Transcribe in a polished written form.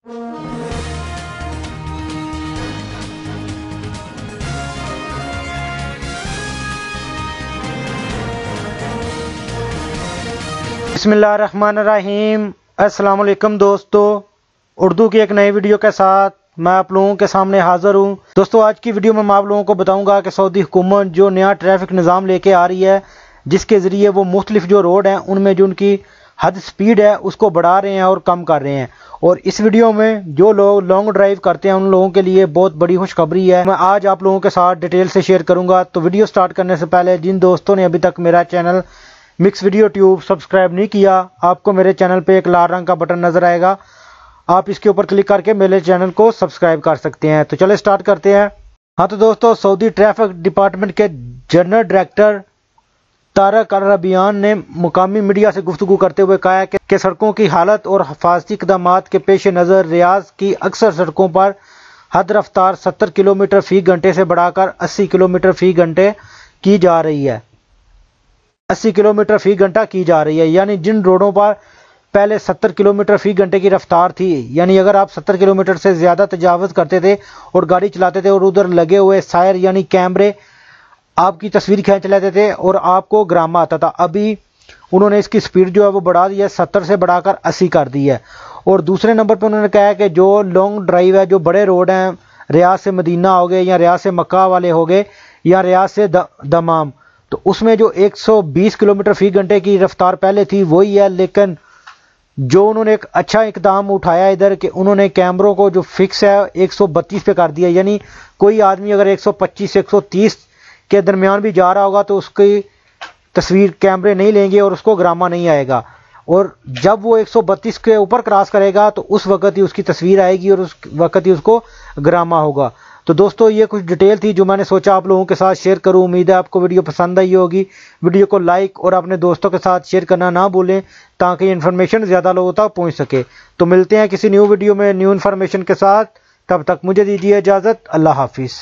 बिस्मिल्लाहिर्रहमानिर्रहीम। अस्सलाम वालेकुम दोस्तों, उर्दू की एक नई वीडियो के साथ मैं आप लोगों के सामने हाजिर हूँ। दोस्तों, आज की वीडियो में मैं आप लोगों को बताऊंगा कि सऊदी हुकूमत जो नया ट्रैफिक निज़ाम लेके आ रही है, जिसके ज़रिए वो मुख्तलिफ जो रोड हैं उनमें जो उनकी हद स्पीड है उसको बढ़ा रहे हैं और कम कर रहे हैं। और इस वीडियो में जो लोग लॉन्ग ड्राइव करते हैं उन लोगों के लिए बहुत बड़ी खुशखबरी है। मैं आज आप लोगों के साथ डिटेल से शेयर करूँगा। तो वीडियो स्टार्ट करने से पहले जिन दोस्तों ने अभी तक मेरा channel mix video tube subscribe नहीं किया, आपको मेरे चैनल पे एक लाल रंग का बटन नज़र आएगा, आप इसके ऊपर क्लिक करके मेरे चैनल को सब्सक्राइब कर सकते हैं। तो चले स्टार्ट करते हैं। हाँ तो दोस्तों, सऊदी ट्रैफिक डिपार्टमेंट के जनरल डायरेक्टर तारक अल रबियान ने मुकामी मीडिया से गुफ्तगू करते हुए कहा है कि सड़कों की हालत और हिफाजती इक़दामात के पेश नज़र रियाद की अक्सर सड़कों पर हद रफ्तार 70 किलोमीटर फ़ी घंटे से बढ़ाकर 80 किलोमीटर फ़ी घंटे की जा रही है। 80 किलोमीटर फ़ी घंटा की जा रही है। यानी जिन रोडों पर पहले 70 किलोमीटर फ़ी घंटे की रफ्तार थी, यानी अगर आप 70 किलोमीटर से ज़्यादा तजावज़ करते थे और गाड़ी चलाते थे और उधर लगे हुए सायर यानी कैमरे आपकी तस्वीर खींच लेते थे और आपको ग्रामा आता था। अभी उन्होंने इसकी स्पीड जो है वो बढ़ा दी है, 70 से बढ़ाकर 80 कर दी है। और दूसरे नंबर पर उन्होंने कहा है कि जो लॉन्ग ड्राइव है, जो बड़े रोड हैं, रियाद से मदीना हो गए या रियाद से मक्का वाले हो गए या रियाद से दमाम, तो उसमें जो 120 किलोमीटर फ़ी घंटे की रफ्तार पहले थी वही है। लेकिन जो उन्होंने एक अच्छा इकदाम उठाया इधर कि उन्होंने कैमरों को जो फिक्स है 132 पे कर दिया। यानी कोई आदमी अगर 125 से 130 के दरमियान भी जा रहा होगा तो उसकी तस्वीर कैमरे नहीं लेंगे और उसको ग्रामा नहीं आएगा। और जब वो 132 के ऊपर क्रॉस करेगा तो उस वक्त ही उसकी तस्वीर आएगी और उस वक्त ही उसको ग्रामा होगा। तो दोस्तों, ये कुछ डिटेल थी जो मैंने सोचा आप लोगों के साथ शेयर करूं। उम्मीद है आपको वीडियो पसंद आई होगी। वीडियो को लाइक और अपने दोस्तों के साथ शेयर करना ना भूलें ताकि इन्फॉर्मेशन ज़्यादा लोगों तक पहुंच सके। तो मिलते हैं किसी न्यू वीडियो में न्यू इन्फॉर्मेशन के साथ। तब तक मुझे दीजिए इजाज़त। अल्लाह हाफिज़।